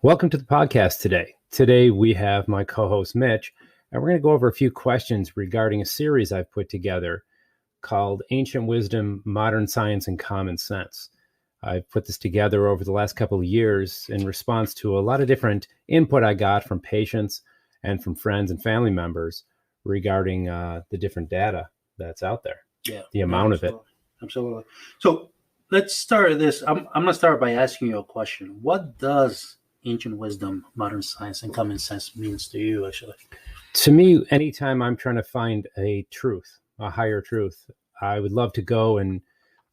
Welcome to the podcast today. Today we have my co-host Mitch, and we're going to go over a few questions regarding a series I've put together called Ancient Wisdom, Modern Science, and Common Sense. I've put this together over the last couple of years in response to a lot of different input I got from patients and from friends and family members regarding the different data that's out there. Yeah, the amount of it. Absolutely. So let's start this. I'm going to start by asking you a question. What does ancient wisdom, modern science, and common sense means to you, actually? To me, anytime I'm trying to find a truth, a higher truth, I would love to go and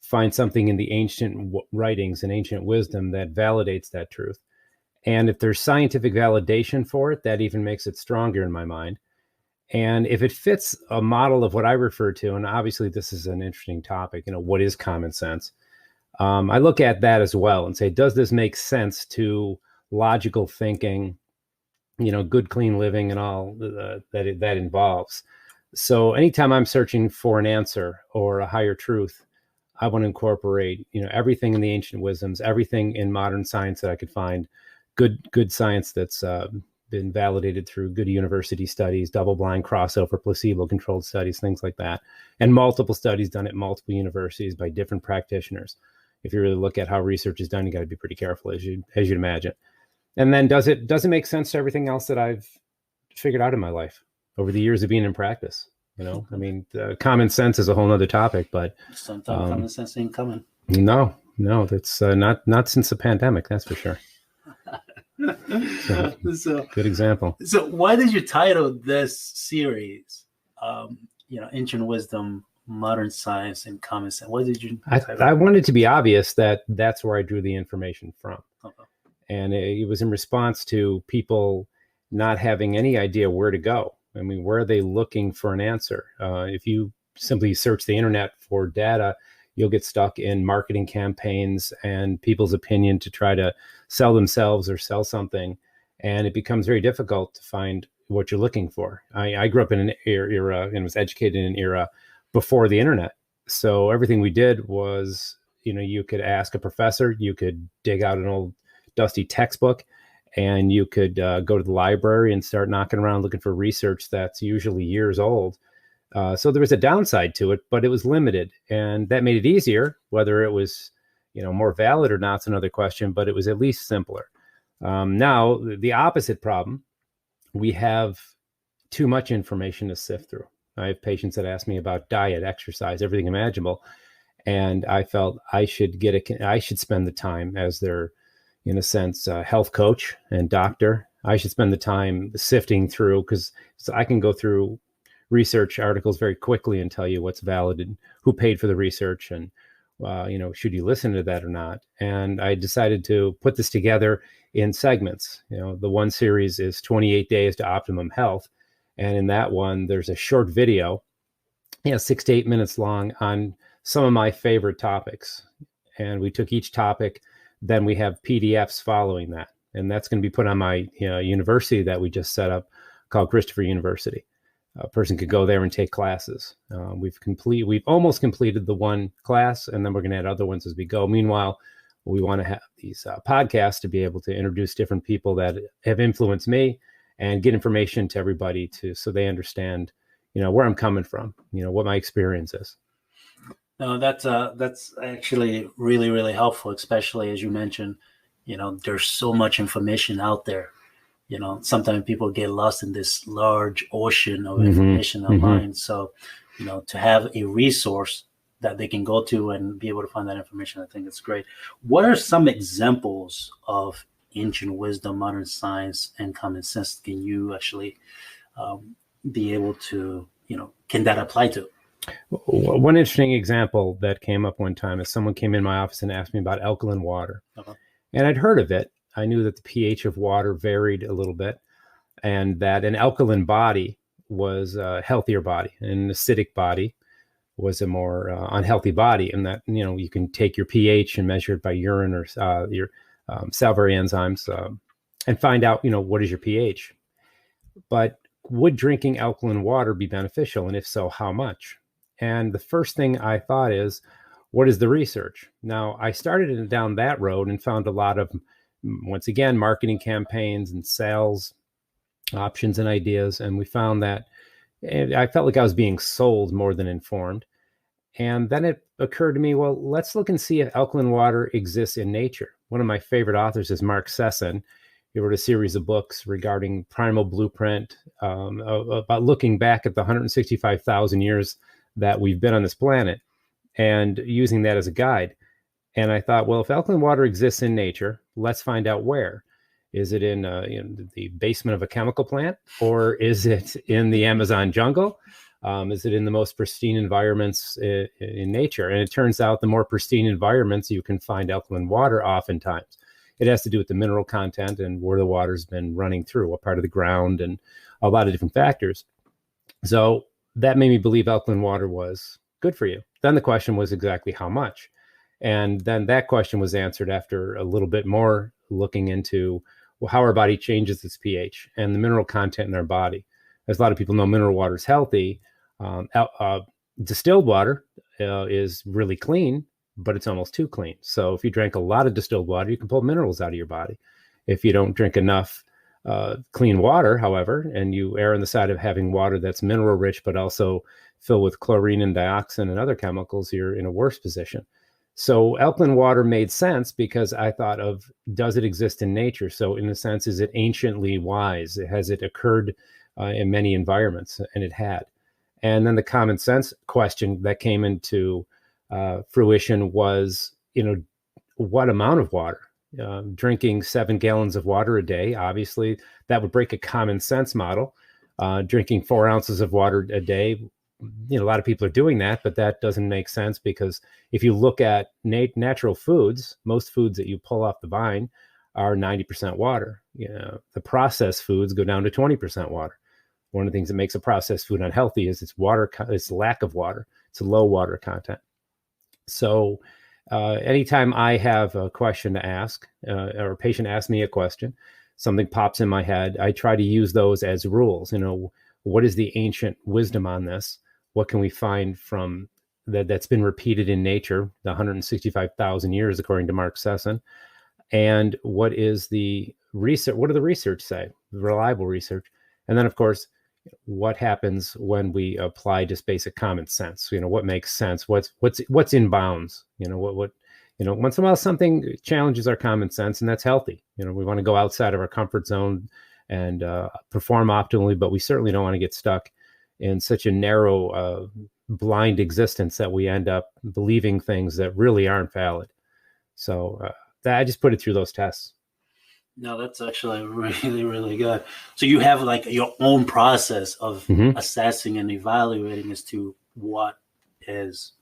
find something in the ancient writings and ancient wisdom that validates that truth. And if there's scientific validation for it, that even makes it stronger in my mind. And if it fits a model of what I refer to, and obviously this is an interesting topic, what is common sense? I look at that as well and say, does this make sense to logical thinking, good, clean living and all that involves? So anytime I'm searching for an answer or a higher truth, I want to incorporate, everything in the ancient wisdoms, everything in modern science that I could find, good science that's been validated through good university studies, double-blind crossover, placebo-controlled studies, things like that, and multiple studies done at multiple universities by different practitioners. If you really look at how research is done, you got to be pretty careful, as you'd imagine. And then does it make sense to everything else that I've figured out in my life over the years of being in practice? Common sense is a whole nother topic, but sometimes common sense ain't coming. No, that's not since the pandemic, that's for sure. So good example. So why did you title this series, Ancient Wisdom, Modern Science, and Common Sense? Why did you title I wanted to be obvious that that's where I drew the information from. Okay. And it was in response to people not having any idea where to go. I mean, where are they looking for an answer? If you simply search the internet for data, you'll get stuck in marketing campaigns and people's opinion to try to sell themselves or sell something. And it becomes very difficult to find what you're looking for. I grew up in an era and was educated in an era before the internet. So everything we did was, you could ask a professor, you could dig out an old dusty textbook, and you could go to the library and start knocking around looking for research that's usually years old. So there was a downside to it, but it was limited, and that made it easier. Whether it was, more valid or not is another question, but it was at least simpler. Now, the opposite problem, we have too much information to sift through. I have patients that ask me about diet, exercise, everything imaginable, and I felt I should spend the time as their, in a sense, health coach and doctor. I should spend the time sifting through, because I can go through research articles very quickly and tell you what's valid and who paid for the research and, should you listen to that or not? And I decided to put this together in segments. The one series is 28 Days to Optimum Health. And in that one, there's a short video, 6 to 8 minutes long, on some of my favorite topics. And we took each topic, then we have PDFs following that. And that's going to be put on my university that we just set up called Christopher University. A person could go there and take classes. We've almost completed the one class, and then we're going to add other ones as we go. Meanwhile, we want to have these podcasts to be able to introduce different people that have influenced me and get information to everybody so they understand, where I'm coming from, what my experience is. No, that's actually really, really helpful, especially as you mentioned, there's so much information out there. Sometimes people get lost in this large ocean of information online. So, to have a resource that they can go to and be able to find that information, I think it's great. What are some examples of ancient wisdom, modern science, and common sense can you actually be able to, can that apply to? One interesting example that came up one time is someone came in my office and asked me about alkaline water. Uh-huh. And I'd heard of it. I knew that the pH of water varied a little bit, and that an alkaline body was a healthier body, and an acidic body was a more unhealthy body. And that, you can take your pH and measure it by urine or your salivary enzymes and find out, what is your pH. But would drinking alkaline water be beneficial? And if so, how much? And the first thing I thought is, what is the research? Now, I started down that road and found a lot of once again, marketing campaigns and sales options and ideas. And we found that I felt like I was being sold more than informed. And then it occurred to me, well, let's look and see if alkaline water exists in nature. One of my favorite authors is Mark Sesson. He wrote a series of books regarding Primal Blueprint, about looking back at the 165,000 years that we've been on this planet and using that as a guide. And I thought, well, if alkaline water exists in nature, let's find out where. Is it in the basement of a chemical plant, or is it in the Amazon jungle? Is it in the most pristine environments in nature? And it turns out the more pristine environments, you can find alkaline water oftentimes. It has to do with the mineral content and where the water's been running through, what part of the ground, and a lot of different factors. So that made me believe alkaline water was good for you. Then the question was exactly how much? And then that question was answered after a little bit more looking into how our body changes its pH and the mineral content in our body. As a lot of people know, mineral water is healthy. Distilled water is really clean, but it's almost too clean. So if you drank a lot of distilled water, you can pull minerals out of your body. If you don't drink enough clean water, however, and you err on the side of having water that's mineral rich, but also filled with chlorine and dioxin and other chemicals, you're in a worse position. So alkaline water made sense because I thought of, does it exist in nature? So in a sense, is it anciently wise? Has it occurred in many environments? And it had. And then the common sense question that came into fruition was, what amount of water? Drinking 7 gallons of water a day, obviously, that would break a common sense model. Drinking 4 ounces of water a day, a lot of people are doing that, but that doesn't make sense because if you look at natural foods, most foods that you pull off the vine are 90% water. The processed foods go down to 20% water. One of the things that makes a processed food unhealthy is its lack of water. It's a low water content. So anytime I have a question to ask, or a patient asks me a question, something pops in my head, I try to use those as rules. What is the ancient wisdom on this? What can we find from that's been repeated in nature, the 165,000 years, according to Mark Sesson? And what is the research? What do the research say? Reliable research. And then, of course, what happens when we apply just basic common sense? What makes sense? What's in bounds? Once in a while, something challenges our common sense, and that's healthy. We want to go outside of our comfort zone and perform optimally, but we certainly don't want to get stuck in such a narrow, blind existence that we end up believing things that really aren't valid. So I just put it through those tests. No, that's actually really, really good. So you have like your own process of assessing and evaluating as to what is,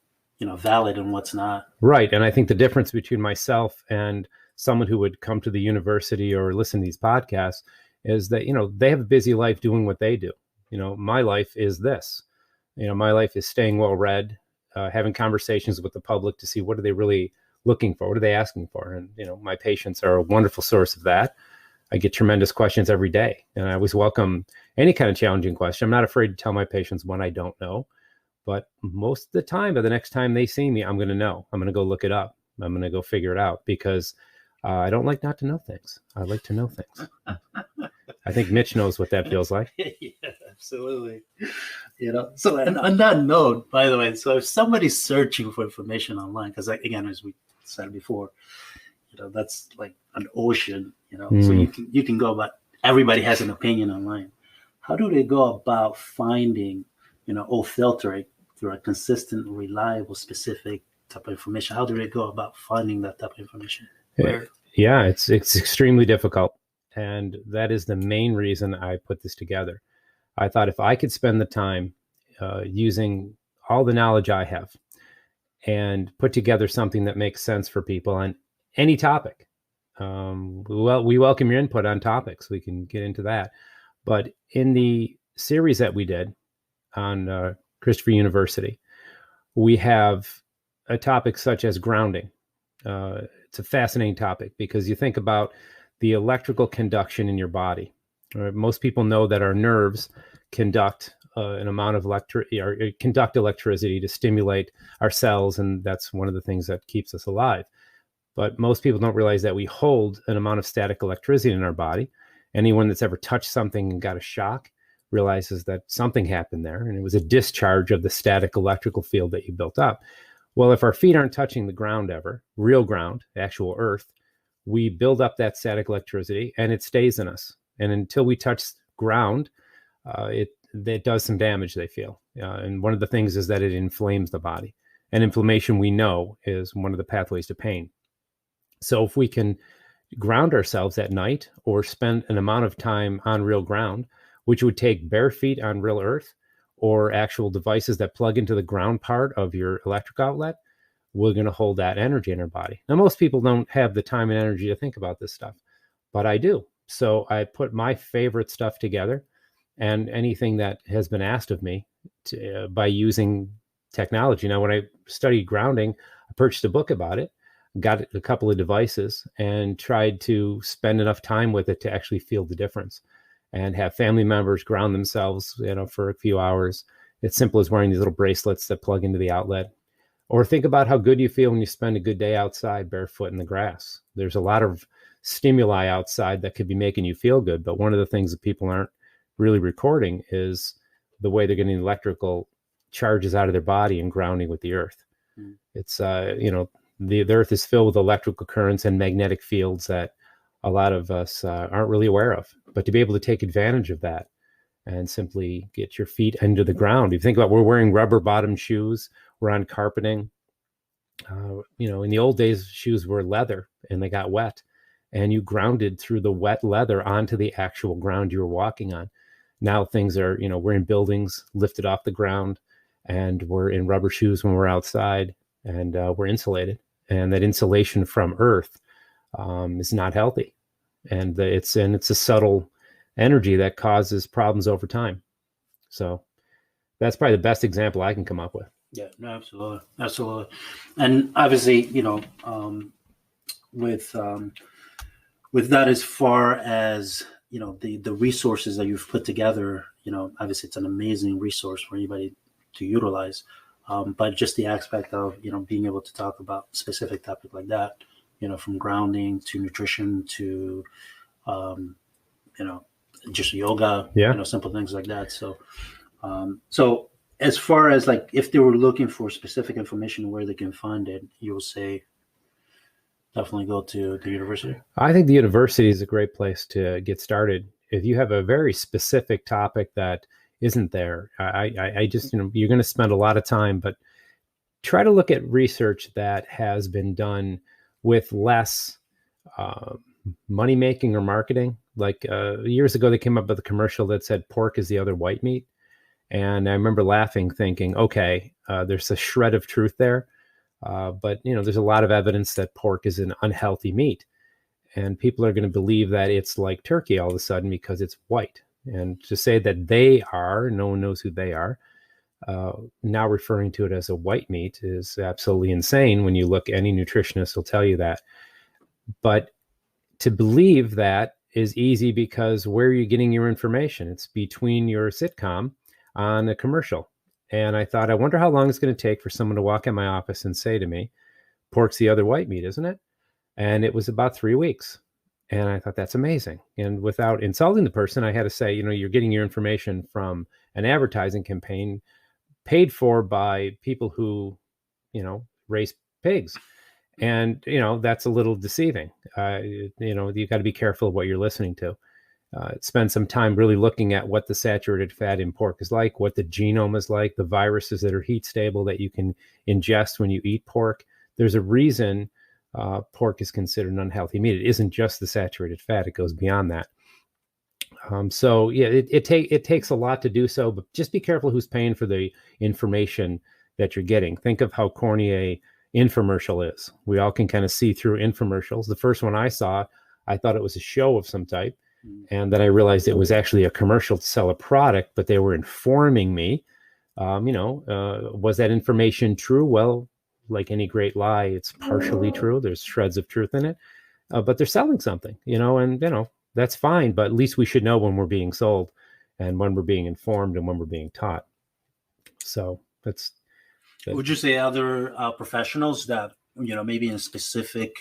valid and what's not. Right. And I think the difference between myself and someone who would come to the university or listen to these podcasts is that, they have a busy life doing what they do. My life is this. My life is staying well-read, having conversations with the public to see what are they really looking for, what are they asking for? And, my patients are a wonderful source of that. I get tremendous questions every day, and I always welcome any kind of challenging question. I'm not afraid to tell my patients when I don't know, but most of the time, by the next time they see me, I'm going to know. I'm going to go look it up. I'm going to go figure it out because I don't like not to know things. I like to know things. I think Mitch knows what that feels like. Yeah, absolutely. So and on that note, by the way, so if somebody's searching for information online, because again, as we said before, that's like an ocean, so you can go about, everybody has an opinion online. How do they go about finding, or filtering through a consistent, reliable, specific type of information? How do they go about finding that type of information? Yeah, it's extremely difficult. And that is the main reason I put this together. I thought if I could spend the time using all the knowledge I have and put together something that makes sense for people on any topic. We welcome your input on topics. We can get into that. But in the series that we did on Christopher University, we have a topic such as grounding. It's a fascinating topic because you think about the electrical conduction in your body. Most people know that our nerves conduct an amount of conduct electricity to stimulate our cells, and that's one of the things that keeps us alive. But most people don't realize that we hold an amount of static electricity in our body. Anyone that's ever touched something and got a shock realizes that something happened there, and it was a discharge of the static electrical field that you built up. Well, if our feet aren't touching the ground ever, real ground, actual earth, we build up that static electricity and it stays in us. And until we touch ground, it does some damage, they feel. And one of the things is that it inflames the body. And inflammation, we know, is one of the pathways to pain. So if we can ground ourselves at night or spend an amount of time on real ground, which would take bare feet on real earth or actual devices that plug into the ground part of your electric outlet, we're going to hold that energy in our body. Now, most people don't have the time and energy to think about this stuff, but I do. So I put my favorite stuff together and anything that has been asked of me by using technology. Now, when I studied grounding, I purchased a book about it, got a couple of devices, and tried to spend enough time with it to actually feel the difference and have family members ground themselves, for a few hours. It's simple as wearing these little bracelets that plug into the outlet. Or think about how good you feel when you spend a good day outside barefoot in the grass. There's a lot of stimuli outside that could be making you feel good, but one of the things that people aren't really recording is the way they're getting electrical charges out of their body and grounding with the earth. It's, the earth is filled with electrical currents and magnetic fields that a lot of us aren't really aware of. But to be able to take advantage of that and simply get your feet into the ground. If you think about, we're wearing rubber bottom shoes, we're on carpeting. In the old days, shoes were leather and they got wet, and you grounded through the wet leather onto the actual ground you were walking on. Now things are, we're in buildings lifted off the ground, and we're in rubber shoes when we're outside, and we're insulated. And that insulation from earth is not healthy. And it's a subtle energy that causes problems over time. So that's probably the best example I can come up with. Yeah, no, absolutely. And obviously, with that, as far as the resources that you've put together, obviously it's an amazing resource for anybody to utilize. But just the aspect of being able to talk about specific topic like that, from grounding to nutrition to just yoga, simple things like that. So as far as like, if they were looking for specific information where they can find it, you'll say definitely go to the university. I think the university is a great place to get started. If you have a very specific topic that isn't there, I just, you're going to spend a lot of time, but try to look at research that has been done with less money making or marketing. Like years ago, they came up with a commercial that said pork is the other white meat. And I remember laughing, thinking, okay, there's a shred of truth there. But, there's a lot of evidence that pork is an unhealthy meat. And people are going to believe that it's like turkey all of a sudden because it's white. And to say that they are, no one knows who they are, now referring to it as a white meat is absolutely insane. When you look, any nutritionist will tell you that. But to believe that is easy because where are you getting your information? It's between your sitcom on a commercial. And I thought, I wonder how long it's going to take for someone to walk in my office and say to me, pork's the other white meat, isn't it? And it was about 3 weeks. And I thought, that's amazing. And without insulting the person, I had to say, you're getting your information from an advertising campaign paid for by people who, raise pigs. And, that's a little deceiving. You got to be careful of what you're listening to. Spend some time really looking at what the saturated fat in pork is like, what the genome is like, the viruses that are heat stable that you can ingest when you eat pork. There's a reason pork is considered an unhealthy meat. It isn't just the saturated fat. It goes beyond that. It takes a lot to do so, but just be careful who's paying for the information that you're getting. Think of how corny a infomercial is. We all can kind of see through infomercials. The first one I saw, I thought it was a show of some type. And then I realized it was actually a commercial to sell a product, but they were informing me, was that information true? Well, like any great lie, it's partially true. There's shreds of truth in it, but they're selling something, and, that's fine. But at least we should know when we're being sold and when we're being informed and when we're being taught. So that's. Would you say other professionals that, maybe in specific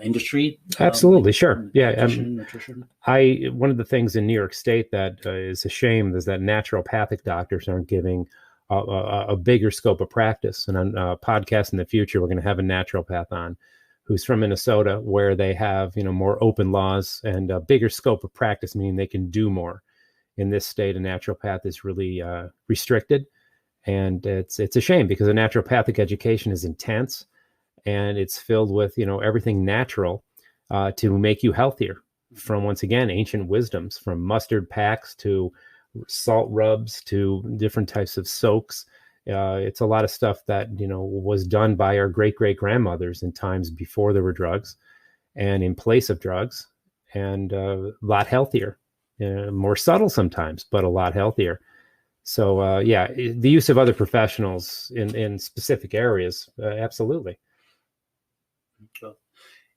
industry? Absolutely, sure. Yeah. Nutrition. One of the things in New York State that is a shame is that naturopathic doctors aren't giving a bigger scope of practice. And on a podcast in the future, we're going to have a naturopath on who's from Minnesota, where they have, more open laws and a bigger scope of practice, meaning they can do more. In this state, a naturopath is really restricted. And it's a shame because a naturopathic education is intense and it's filled with, everything natural to make you healthier, from, once again, ancient wisdoms, from mustard packs to salt rubs to different types of soaks. It's a lot of stuff that, was done by our great grandmothers in times before there were drugs and in place of drugs, and a lot healthier, more subtle sometimes, but a lot healthier. So, the use of other professionals in specific areas, absolutely.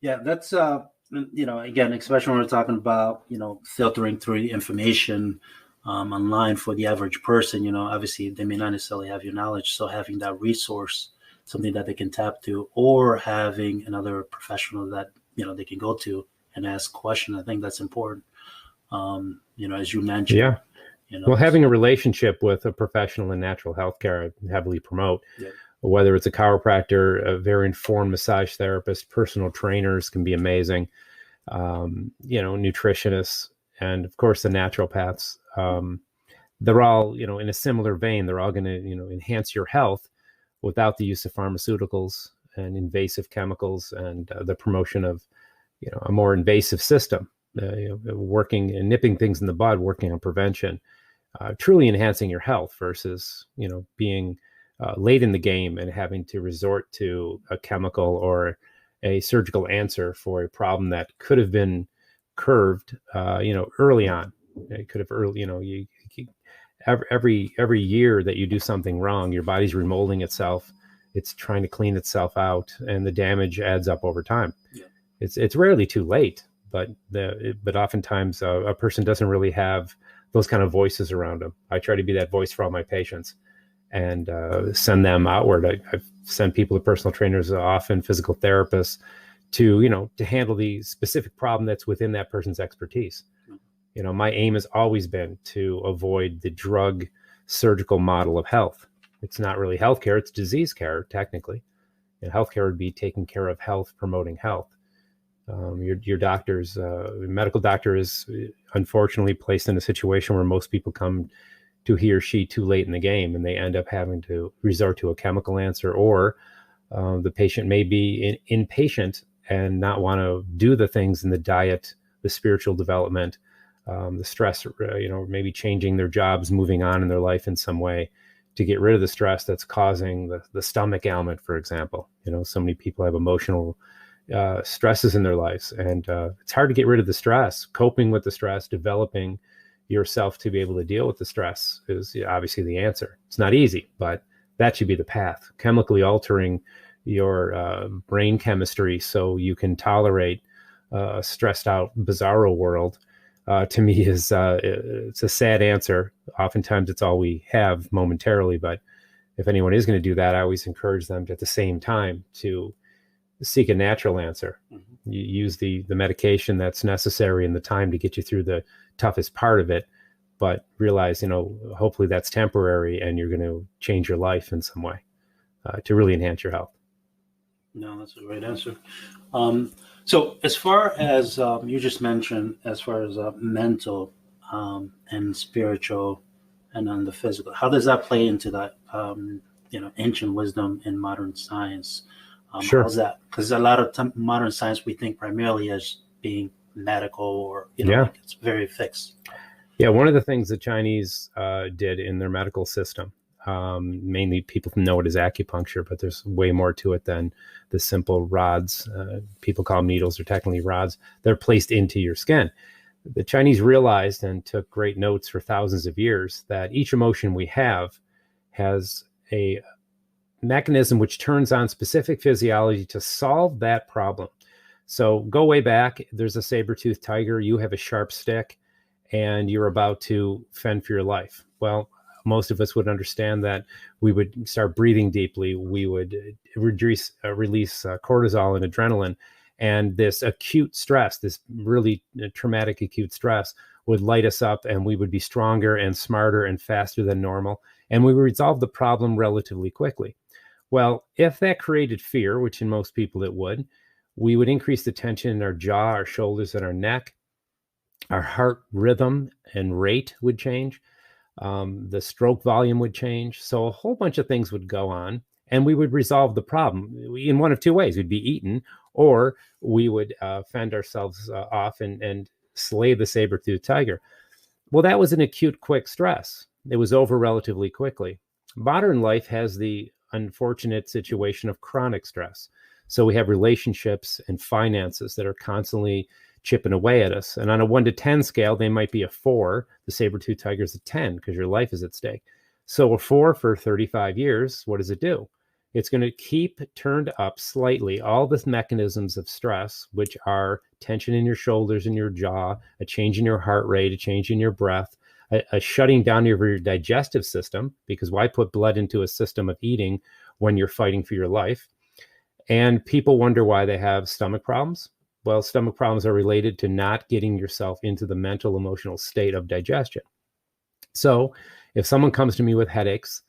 Yeah, that's, again, especially when we're talking about, filtering through the information online for the average person, obviously they may not necessarily have your knowledge. So having that resource, something that they can tap to, or having another professional that, they can go to and ask questions, I think that's important. As you mentioned. Yeah. Well, having a relationship with a professional in natural healthcare, I heavily promote. Yeah. Whether it's a chiropractor, a very informed massage therapist, personal trainers can be amazing, nutritionists, and of course the naturopaths. They're all, in a similar vein. They're all going to, enhance your health without the use of pharmaceuticals and invasive chemicals and the promotion of, a more invasive system, working and nipping things in the bud, working on prevention, truly enhancing your health versus, being late in the game and having to resort to a chemical or a surgical answer for a problem that could have been curved, early on. It could have early, every year that you do something wrong, your body's remolding itself. It's trying to clean itself out, and the damage adds up over time. Yeah. It's rarely too late, but oftentimes a person doesn't really have those kind of voices around them. I try to be that voice for all my patients and send them outward. I've sent people to personal trainers, often physical therapists, to handle the specific problem that's within that person's expertise. My aim has always been to avoid the drug surgical model of health. It's not really healthcare, it's disease care, technically. And healthcare would be taking care of health, promoting health. Your doctor's medical doctor is unfortunately placed in a situation where most people come to he or she too late in the game, and they end up having to resort to a chemical answer, or the patient may be impatient and not want to do the things in the diet, the spiritual development, the stress, maybe changing their jobs, moving on in their life in some way to get rid of the stress that's causing the stomach ailment, for example. So many people have emotional stresses in their lives, and it's hard to get rid of the stress. Coping with the stress, developing yourself to be able to deal with the stress is obviously the answer. It's not easy, but that should be the path. Chemically altering your brain chemistry so you can tolerate a stressed out, bizarro world, to me is it's a sad answer. Oftentimes it's all we have momentarily, but if anyone is going to do that, I always encourage them to, at the same time, to seek a natural answer. Mm-hmm. You use the medication that's necessary and the time to get you through the toughest part of it, but realize, hopefully that's temporary and you're going to change your life in some way to really enhance your health. No, that's a great answer. So as far as you just mentioned, as far as mental and spiritual and then the physical, how does that play into that, ancient wisdom and modern science? Sure. How's that? Because a lot of modern science we think primarily as being medical or, like it's very fixed. Yeah, one of the things the Chinese did in their medical system, mainly people know it as acupuncture, but there's way more to it than the simple rods. People call them needles, they're technically rods. They're placed into your skin. The Chinese realized and took great notes for thousands of years that each emotion we have has a mechanism which turns on specific physiology to solve that problem. So go way back, there's a saber-toothed tiger, you have a sharp stick, and you're about to fend for your life. Well, most of us would understand that we would start breathing deeply, we would release cortisol and adrenaline, And this acute stress, this really traumatic acute stress, would light us up, and we would be stronger and smarter and faster than normal. And we would resolve the problem relatively quickly. Well, if that created fear, which in most people it would, we would increase the tension in our jaw, our shoulders, and our neck. Our heart rhythm and rate would change. The stroke volume would change. So a whole bunch of things would go on, and we would resolve the problem in one of two ways. We'd be eaten, or we would fend ourselves off and slay the saber-toothed tiger. Well, that was an acute, quick stress. It was over relatively quickly. Modern life has the unfortunate situation of chronic stress. So we have relationships and finances that are constantly chipping away at us. And on a 1 to 10 scale, they might be a 4. The saber-toothed tiger is a 10 because your life is at stake. So a 4 for 35 years, what does it do? It's going to keep turned up slightly all the mechanisms of stress, which are tension in your shoulders and your jaw, a change in your heart rate, a change in your breath, a shutting down of your digestive system, because why put blood into a system of eating when you're fighting for your life? And people wonder why they have stomach problems. Well, stomach problems are related to not getting yourself into the mental, emotional state of digestion. So if someone comes to me with headaches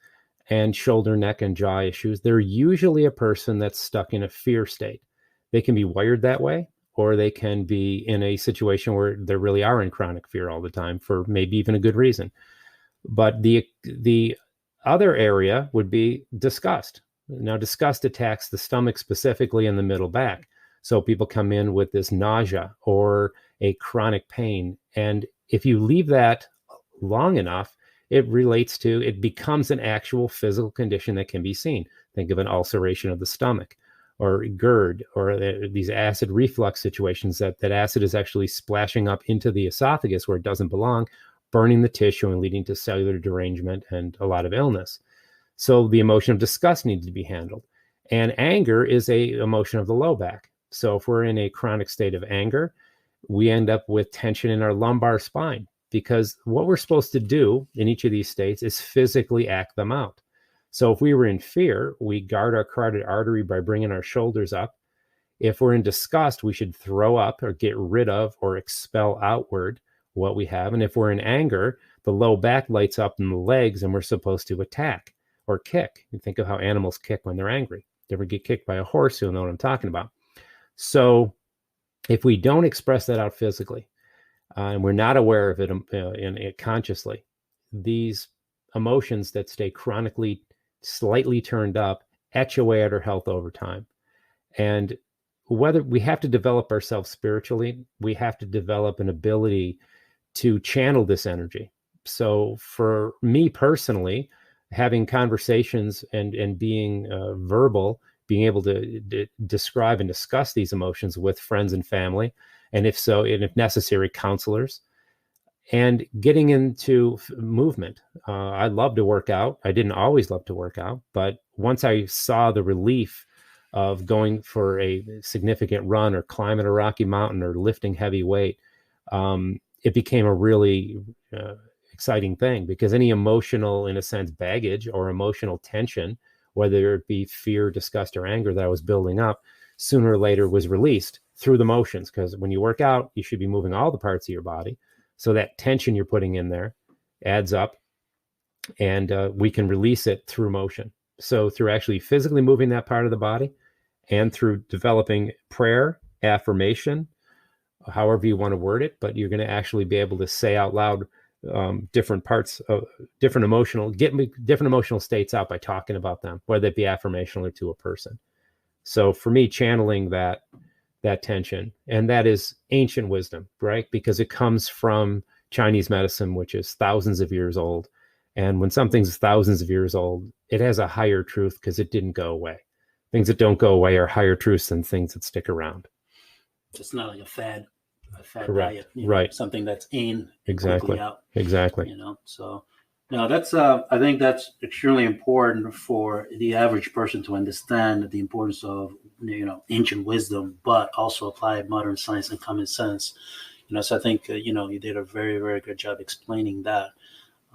and shoulder, neck, and jaw issues, they're usually a person that's stuck in a fear state. They can be wired that way, or they can be in a situation where they really are in chronic fear all the time for maybe even a good reason. But the other area would be disgust. Now, disgust attacks the stomach specifically in the middle back. So people come in with this nausea or a chronic pain. And if you leave that long enough, it becomes an actual physical condition that can be seen. Think of an ulceration of the stomach, or GERD, or these acid reflux situations that acid is actually splashing up into the esophagus where it doesn't belong, burning the tissue and leading to cellular derangement and a lot of illness. So the emotion of disgust needs to be handled. And anger is a emotion of the low back. So if we're in a chronic state of anger, we end up with tension in our lumbar spine, because what we're supposed to do in each of these states is physically act them out. So if we were in fear, we guard our carotid artery by bringing our shoulders up. If we're in disgust, we should throw up or get rid of or expel outward what we have. And if we're in anger, the low back lights up in the legs, and we're supposed to attack or kick. You think of how animals kick when they're angry. If you ever get kicked by a horse, you'll know what I'm talking about. So if we don't express that out physically, and we're not aware of it consciously, these emotions that stay chronically slightly turned up etch away at our health over time. And whether we have to develop ourselves spiritually, we have to develop an ability to channel this energy. So for me personally, having conversations and being verbal, being able to describe and discuss these emotions with friends and family, and if necessary, counselors, and getting into movement. I love to work out. I didn't always love to work out, but once I saw the relief of going for a significant run or climbing a rocky mountain or lifting heavy weight, it became a really exciting thing, because any emotional, in a sense, baggage or emotional tension, whether it be fear, disgust, or anger that I was building up, sooner or later was released through the motions. Because when you work out, you should be moving all the parts of your body. So that tension you're putting in there adds up, and we can release it through motion. So through actually physically moving that part of the body, and through developing prayer, affirmation, however you want to word it, but you're going to actually be able to say out loud different parts of different emotional states out by talking about them, whether it be affirmational or to a person. So for me, channeling that tension, and that is ancient wisdom, right? Because it comes from Chinese medicine, which is thousands of years old. And when something's thousands of years old, it has a higher truth because it didn't go away. Things that don't go away are higher truths than things that stick around. It's not like a fad Correct. diet, right. Something that's in exactly out. Exactly. So no, that's I think that's extremely important for the average person to understand the importance of ancient wisdom, but also apply modern science and common sense. So I think you did a very, very good job explaining that.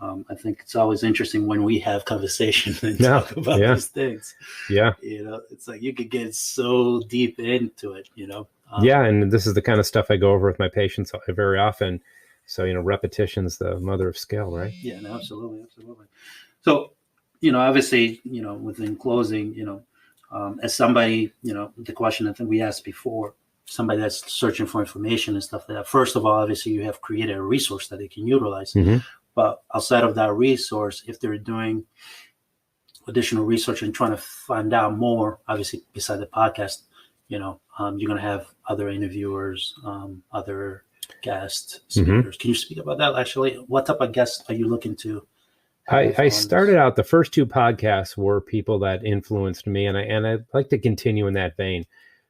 I think it's always interesting when we have conversations and talk about these things. Yeah. It's like you could get so deep into it, Yeah, and this is the kind of stuff I go over with my patients very often. So, repetition's the mother of skill, right? Yeah, no, absolutely, absolutely. So, obviously, within closing, as somebody, the question I think we asked before, somebody that's searching for information and stuff like that. First of all, obviously, you have created a resource that they can utilize. Mm-hmm. But outside of that resource, if they're doing additional research and trying to find out more, obviously, beside the podcast, you're going to have other interviewers, other guest speakers. Can you speak about that? Actually, what type of guests are you looking to? I started out, the first two podcasts were people that influenced me, and I'd like to continue in that vein,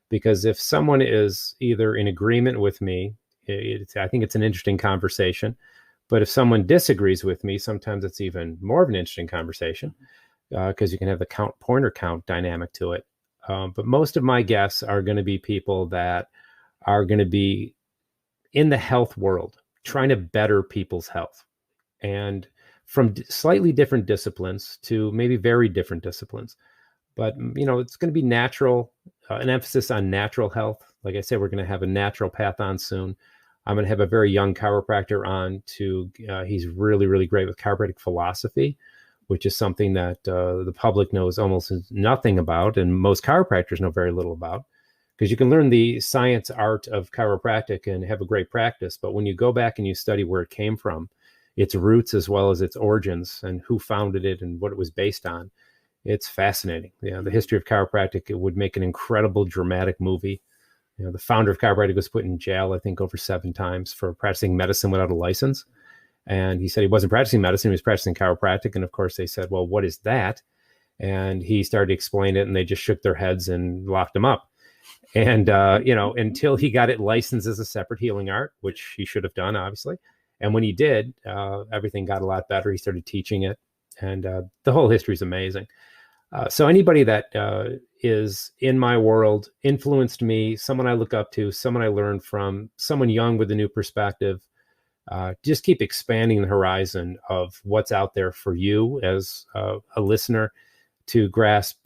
because if someone is either in agreement with me, I think it's an interesting conversation. But if someone disagrees with me, sometimes it's even more of an interesting conversation, because you can have the pointer count dynamic to it. But most of my guests are going to be people that are going to be in the health world, trying to better people's health, and from slightly different disciplines to maybe very different disciplines. But, it's going to be natural, an emphasis on natural health. Like I said, we're going to have a naturopath on soon. I'm going to have a very young chiropractor on he's really, really great with chiropractic philosophy, which is something that the public knows almost nothing about, and most chiropractors know very little about. Because you can learn the science art of chiropractic and have a great practice, but when you go back and you study where it came from, its roots as well as its origins and who founded it and what it was based on, it's fascinating. The history of chiropractic, it would make an incredible dramatic movie. The founder of chiropractic was put in jail, I think, over 7 times for practicing medicine without a license. And he said he wasn't practicing medicine, he was practicing chiropractic. And of course they said, well, what is that? And he started to explain it, and they just shook their heads and locked him up. And, until he got it licensed as a separate healing art, which he should have done, obviously. And when he did, everything got a lot better. He started teaching it, and the whole history is amazing. So anybody that is in my world, influenced me, someone I look up to, someone I learned from, someone young with a new perspective, just keep expanding the horizon of what's out there for you as a listener to grasp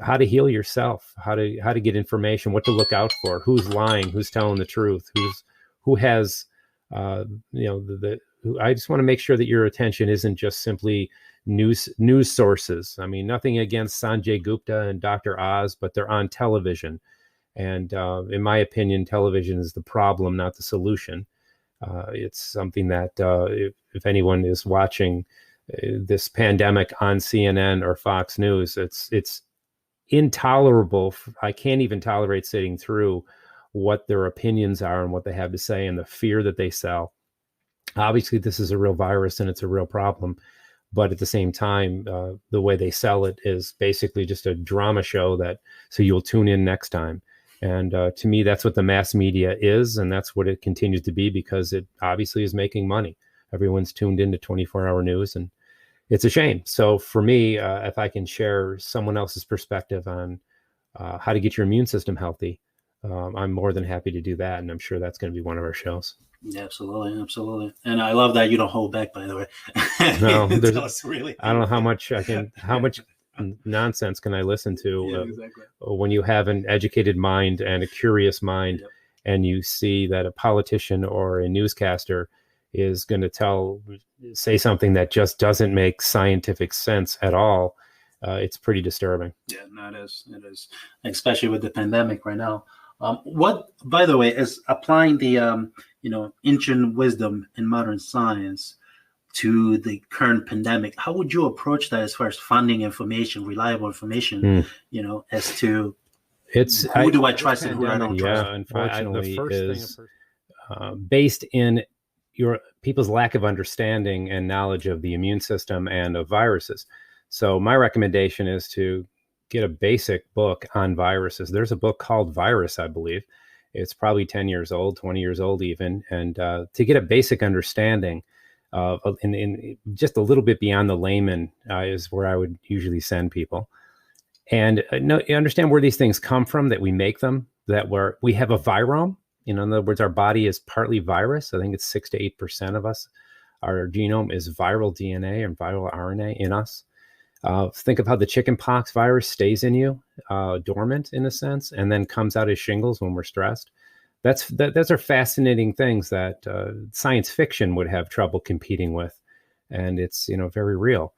how to heal yourself, how to get information, what to look out for, who's lying, who's telling the truth, who has, I just want to make sure that your attention isn't just simply news sources. I mean, nothing against Sanjay Gupta and Dr. Oz, but they're on television. And in my opinion, television is the problem, not the solution. It's something that if anyone is watching this pandemic on CNN or Fox News, it's intolerable. I can't even tolerate sitting through what their opinions are and what they have to say and the fear that they sell. Obviously, this is a real virus and it's a real problem. But at the same time, the way they sell it is basically just a drama show so you'll tune in next time. And to me, that's what the mass media is. And that's what it continues to be, because it obviously is making money. Everyone's tuned into 24-hour news, and it's a shame. So for me, if I can share someone else's perspective on how to get your immune system healthy, I'm more than happy to do that. And I'm sure that's going to be one of our shows. Yeah, absolutely. Absolutely. And I love that you don't hold back, by the way. No, really, I don't know how much nonsense can I listen to exactly. When you have an educated mind and a curious mind, Yep. and you see that a politician or a newscaster is going to say something that just doesn't make scientific sense at all. It's pretty disturbing. Yeah, no, it is, especially with the pandemic right now. What, by the way, is applying the ancient wisdom in modern science to the current pandemic? How would you approach that as far as finding information, reliable information? As to who do I trust and who I don't trust? Yeah, unfortunately, is based in your people's lack of understanding and knowledge of the immune system and of viruses. So my recommendation is to get a basic book on viruses. There's a book called Virus, I believe. It's probably 10 years old, 20 years old even. And to get a basic understanding in just a little bit beyond the layman is where I would usually send people. And you understand where these things come from, that we make them, that we have a virome. In other words, our body is partly virus. I think it's 6 to 8% of us. Our genome is viral DNA and viral RNA in us. Think of how the chickenpox virus stays in you, dormant in a sense, and then comes out as shingles when we're stressed. those are fascinating things that science fiction would have trouble competing with, and it's very real.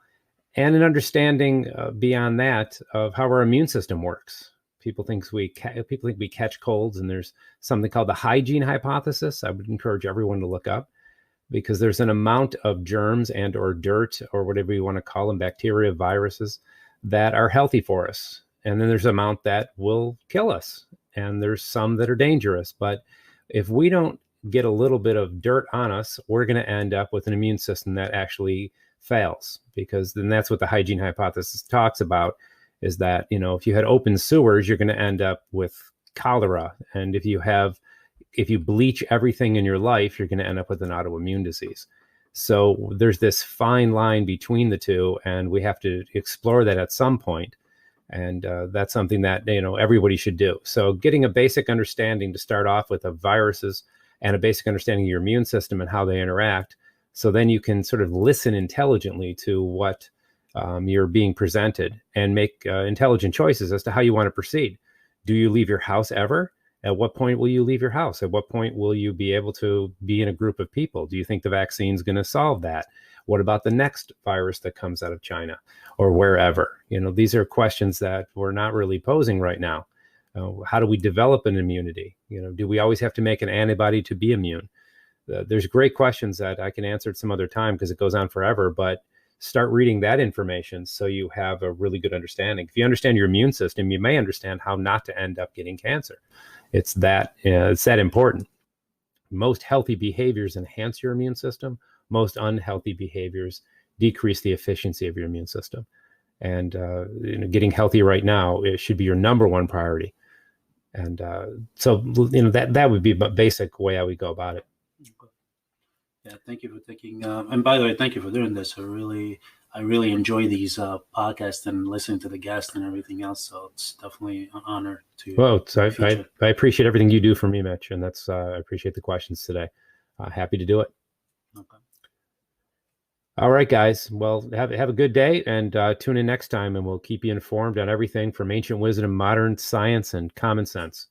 And an understanding beyond that of how our immune system works. People think we catch colds, and there's something called the hygiene hypothesis. I would encourage everyone to look up, because there's an amount of germs and or dirt or whatever you want to call them, bacteria, viruses, that are healthy for us. And then there's an amount that will kill us. And there's some that are dangerous. But if we don't get a little bit of dirt on us, we're going to end up with an immune system that actually fails, because then that's what the hygiene hypothesis talks about, is that, if you had open sewers, you're going to end up with cholera. And if you bleach everything in your life, you're going to end up with an autoimmune disease. So there's this fine line between the two, and we have to explore that at some point. And that's something that, everybody should do. So getting a basic understanding to start off with of viruses, and a basic understanding of your immune system and how they interact. So then you can sort of listen intelligently to what you're being presented, and make intelligent choices as to how you want to proceed. Do you leave your house ever? At what point will you leave your house? At what point will you be able to be in a group of people? Do you think the vaccine is going to solve that? What about the next virus that comes out of China or wherever? These are questions that we're not really posing right now. How do we develop an immunity? Do we always have to make an antibody to be immune? There's great questions that I can answer at some other time, because it goes on forever, but start reading that information so you have a really good understanding. If you understand your immune system, you may understand how not to end up getting cancer. It's that important. Most healthy behaviors enhance your immune system. Most unhealthy behaviors decrease the efficiency of your immune system. And getting healthy right now, it should be your number one priority. And so that would be the basic way I would go about it. Yeah, thank you for taking. And by the way, thank you for doing this. I really enjoy these podcasts and listening to the guests and everything else. So it's definitely an honor to. Well, I appreciate everything you do for me, Mitch, and that's I appreciate the questions today. Happy to do it. Okay. All right, guys. Well, have a good day, and tune in next time, and we'll keep you informed on everything from ancient wisdom, modern science, and common sense.